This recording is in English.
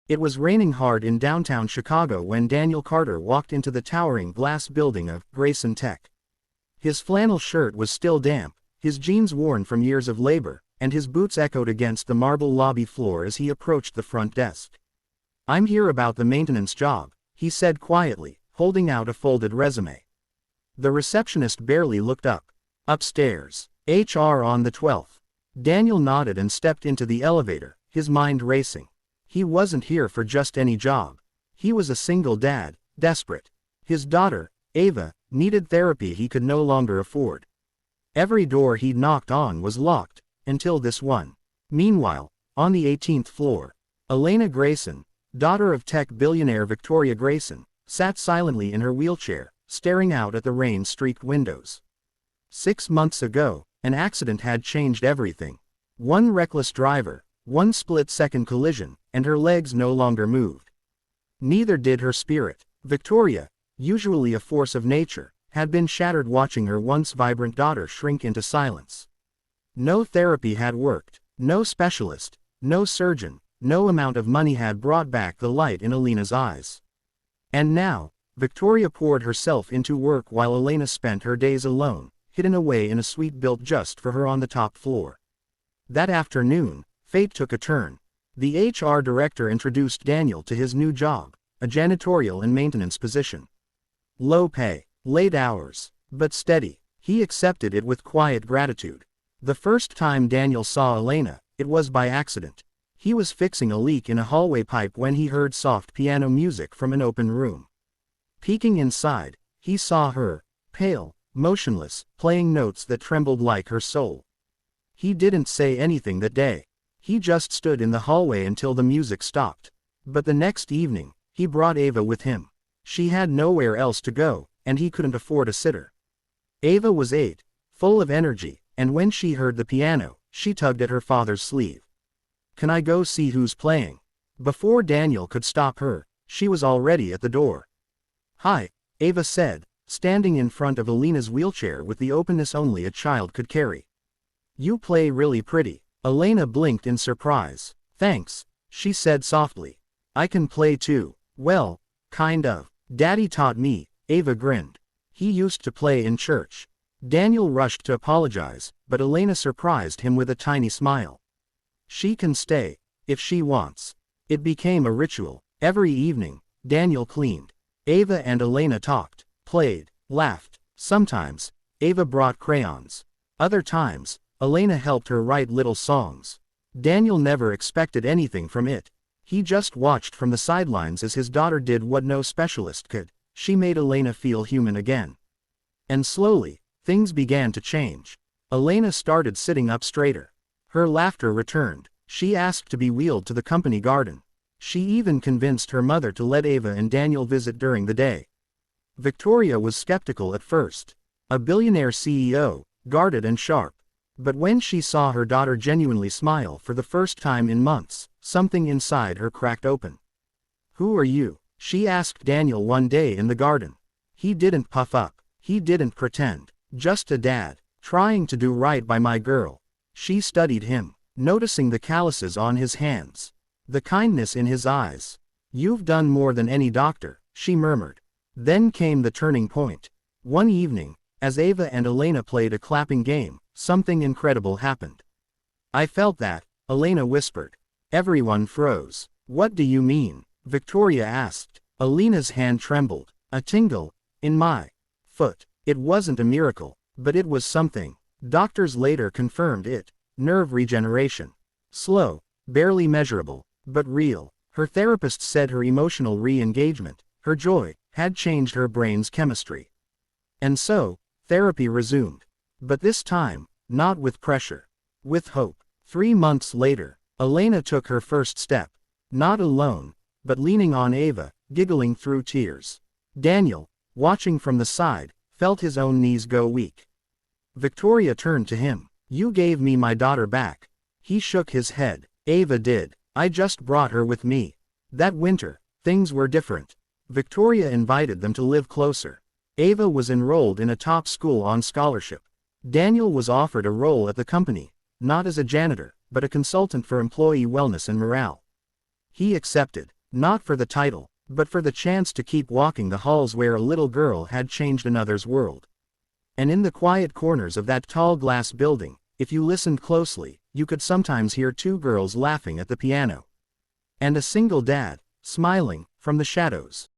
It was raining hard in downtown Chicago when Daniel Carter walked into the towering glass building of Grayson Tech. His flannel shirt was still damp, his jeans worn from years of labor, and his boots echoed against the marble lobby floor as he approached the front desk. "I'm here about the maintenance job," he said quietly, holding out a folded resume. The receptionist barely looked up. "Upstairs. HR on the 12th. Daniel nodded and stepped into the elevator, his mind racing. He wasn't here for just any job. He was a single dad, desperate. His daughter, Ava, needed therapy he could no longer afford. Every door he knocked on was locked, until this one. Meanwhile, on the 18th floor, Elena Grayson, daughter of tech billionaire Victoria Grayson, sat silently in her wheelchair, staring out at the rain-streaked windows. 6 months ago, an accident had changed everything. One reckless driver, one split-second collision, and her legs no longer moved. Neither did her spirit. Victoria, usually a force of nature, had been shattered watching her once vibrant daughter shrink into silence. No therapy had worked, no specialist, no surgeon, no amount of money had brought back the light in Elena's eyes. And now, Victoria poured herself into work while Elena spent her days alone, hidden away in a suite built just for her on the top floor. That afternoon, fate took a turn. The HR director introduced Daniel to his new job, a janitorial and maintenance position. Low pay, late hours, but steady. He accepted it with quiet gratitude. The first time Daniel saw Elena, it was by accident. He was fixing a leak in a hallway pipe when he heard soft piano music from an open room. Peeking inside, he saw her, pale, motionless, playing notes that trembled like her soul. He didn't say anything that day. He just stood in the hallway until the music stopped. But the next evening, he brought Ava with him. She had nowhere else to go, and he couldn't afford a sitter. Ava was 8, full of energy, and when she heard the piano, she tugged at her father's sleeve. "Can I go see who's playing?" Before Daniel could stop her, she was already at the door. "Hi," Ava said, standing in front of Elena's wheelchair with the openness only a child could carry. "You play really pretty." Elena blinked in surprise. "Thanks," she said softly. "I can play too." "Well, kind of. Daddy taught me," Ava grinned. "He used to play in church." Daniel rushed to apologize, but Elena surprised him with a tiny smile. "She can stay, if she wants." It became a ritual. Every evening, Daniel cleaned. Ava and Elena talked, played, laughed. Sometimes, Ava brought crayons. Other times, Elena helped her write little songs. Daniel never expected anything from it. He just watched from the sidelines as his daughter did what no specialist could. She made Elena feel human again. And slowly, things began to change. Elena started sitting up straighter. Her laughter returned. She asked to be wheeled to the company garden. She even convinced her mother to let Ava and Daniel visit during the day. Victoria was skeptical at first. A billionaire CEO, guarded and sharp. But when she saw her daughter genuinely smile for the first time in months, something inside her cracked open. "Who are you?" she asked Daniel one day in the garden. He didn't puff up. He didn't pretend. "Just a dad, trying to do right by my girl." She studied him, noticing the calluses on his hands, the kindness in his eyes. "You've done more than any doctor," she murmured. Then came the turning point. One evening, as Ava and Elena played a clapping game, something incredible happened. "I felt that," Elena whispered. Everyone froze. "What do you mean?" Victoria asked. Elena's hand trembled. "A tingle in my foot." It wasn't a miracle, but it was something. Doctors later confirmed it. Nerve regeneration. Slow, barely measurable, but real. Her therapist said her emotional re-engagement, her joy, had changed her brain's chemistry. And so, therapy resumed. But this time, not with pressure. With hope. 3 months later, Elena took her first step. Not alone, but leaning on Ava, giggling through tears. Daniel, watching from the side, felt his own knees go weak. Victoria turned to him. "You gave me my daughter back." He shook his head. "Ava did. I just brought her with me." That winter, things were different. Victoria invited them to live closer. Ava was enrolled in a top school on scholarship. Daniel was offered a role at the company, not as a janitor, but a consultant for employee wellness and morale. He accepted. Not for the title, but for the chance to keep walking the halls where a little girl had changed another's world. And in the quiet corners of that tall glass building, if you listened closely, you could sometimes hear two girls laughing at the piano. And a single dad, smiling, from the shadows.